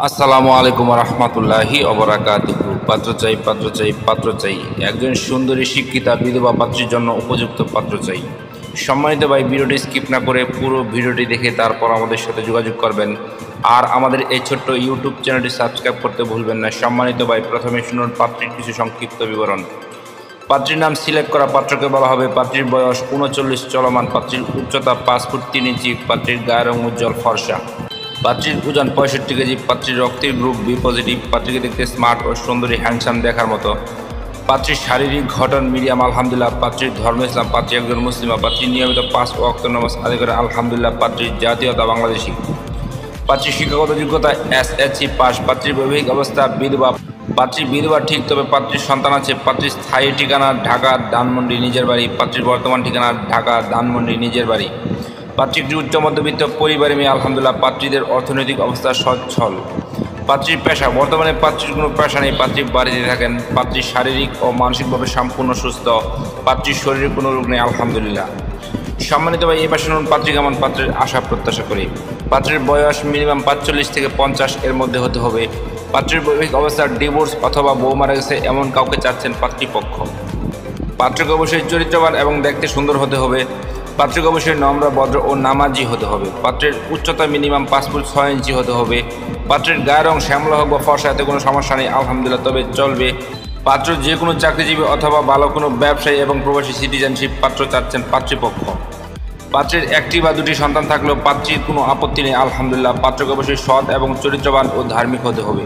আসসালামু আলাইকুম রহমতুল্লাহি অবরাকাতুহু। পাত্র চাই, পাত্র চাই, পাত্র চাই। একজন সুন্দরী শিক্ষিতা বিধবা পাত্রীর জন্য উপযুক্ত পাত্র চাই। সম্মানিত ভাই, ভিডিওটি স্কিপ না করে পুরো ভিডিওটি দেখে তারপর আমাদের সাথে যোগাযোগ করবেন। আর আমাদের এই ছোট্ট ইউটিউব চ্যানেলটি সাবস্ক্রাইব করতে ভুলবেন না। সম্মানিত ভাই, প্রথমে শুনুন পাত্রীর কিছু সংক্ষিপ্ত বিবরণ। পাত্রীর নাম সিলেক্ট করা পাত্রকে বলা হবে। পাত্রীর বয়স 39 চলমান। পাত্রীর উচ্চতা 5 ফুট 3 ইঞ্চি। পাত্রীর গায়ের রং উজ্জ্বল ফর্সা। পাত্রীর ওজন 65 কেজি। পাত্রীর রক্তের গ্রুপ বি পজিটিভ। পাত্রীকে দেখতে স্মার্ট ও সুন্দরী, হ্যান্ডসাম দেখার মতো। পাত্রীর শারীরিক গঠন মিডিয়াম আলহামদুলিল্লাহ। পাত্রীর ধর্ম ইসলাম। পাত্রী একজন মুসলিমা। পাত্রী নিয়মিত 5 ওয়াক্ত নামাজ আদায় করে আলহামদুলিল্লাহ। পাত্রীর জাতীয়তা বাংলাদেশী। পাত্রীর শিক্ষাগত যোগ্যতা এসএসসি পাস। পাত্রীর বৈবাহিক অবস্থা বিধবা। পাত্রী বিধবা ঠিক, তবে পাত্রীর সন্তান আছে। পাত্রীর স্থায়ী ঠিকানা ঢাকা ধানমন্ডি নিজের বাড়ি। পাত্রীর বর্তমান ঠিকানা ঢাকা ধানমন্ডি নিজের বাড়ি। পাত্রী একটি উচ্চ মধ্যবিত্ত পরিবারের মেয়ে আলহামদুলিল্লাহ। পাত্রীদের অর্থনৈতিক অবস্থা সচ্ছল। পাত্রীর পেশা, বর্তমানে পাত্রীর কোনো পেশা নেই। পাত্রী বাড়িতে থাকেন। পাত্রী শারীরিক ও মানসিকভাবে সম্পূর্ণ সুস্থ। পাত্রীর শরীরে কোনো রোগ নেই আলহামদুলিল্লাহ। সম্মানিত ভাই, এবার শুনুন পাত্রী কেমন পাত্রের আশা প্রত্যাশা করি। পাত্রের বয়স মিনিমাম 45 থেকে 50 এর মধ্যে হতে হবে। পাত্রের বৈবাহিক অবস্থার ডিভোর্স অথবা বউ মারা গেছে এমন কাউকে চাচ্ছেন পাত্রীপক্ষ। পাত্রকে অবশ্যই চরিত্রবান এবং দেখতে সুন্দর হতে হবে। পাত্রকে অবশ্যই নম্র, ভদ্র ও নামাজি হতে হবে। পাত্রের উচ্চতা মিনিমাম 5 ফুট 6 ইঞ্চি হতে হবে। পাত্রের গায়ের রং শ্যামলা হোক বা ফর্সা, এতে কোনো সমস্যা নেই আলহামদুলিল্লাহ, তবে চলবে। পাত্র যে কোনো চাকরিজীবী অথবা ভালো কোনো ব্যবসায়ী এবং প্রবাসী সিটিজেনশিপ পাত্র চাচ্ছেন পাত্রীপক্ষ। পাত্রের একটি বা দুটি সন্তান থাকলেও পাত্রীর কোনো আপত্তি নেই আলহামদুলিল্লাহ। পাত্রকে অবশ্যই সৎ এবং চরিত্রবান ও ধার্মিক হতে হবে।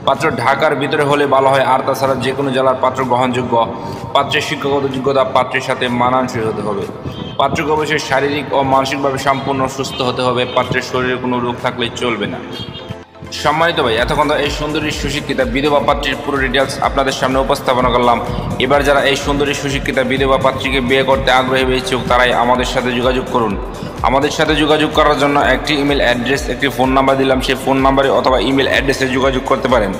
পাত্র ঢাকার ভিতরে হলে ভালো হয়, আর তাছাড়া যে কোনো জেলার পাত্র গ্রহণযোগ্য। পাত্রের শিক্ষাগত যোগ্যতা পাত্রের সাথে মানানসই হতে হবে। পাত্রকে অবশ্যই শারীরিক ও মানসিকভাবে সম্পূর্ণ সুস্থ হতে হবে। পাত্রের শরীরে কোনো রোগ থাকলে চলবে না। সম্মানিত ভাই, এতক্ষণ তো এই সুন্দরী সুশিক্ষিতা বিধবা পাত্রীর পুরো ডিটেলস আপনাদের সামনে উপস্থাপনা করলাম। এবার যারা এই সুন্দরী সুশিক্ষিতা বিধবা পাত্রীকে বিয়ে করতে আগ্রহী ইচ্ছুক, তারাই আমাদের সাথে যোগাযোগ করুন। আমাদের সাথে যোগাযোগ করার জন্য একটি ইমেল অ্যাড্রেস, একটি ফোন নাম্বার দিলাম। সেই ফোন নাম্বারে অথবা ইমেল অ্যাড্রেসে যোগাযোগ করতে পারেন।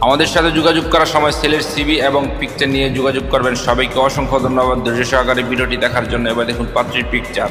আমাদের সাথে যোগাযোগ করার সময় ছেলের সিভি এবং পিকচার নিয়ে যোগাযোগ করবেন। সবাইকে অসংখ্য ধন্যবাদ ধৈর্য সহকারে ভিডিওটি দেখার জন্য। এবার দেখুন পাত্রীর পিকচার।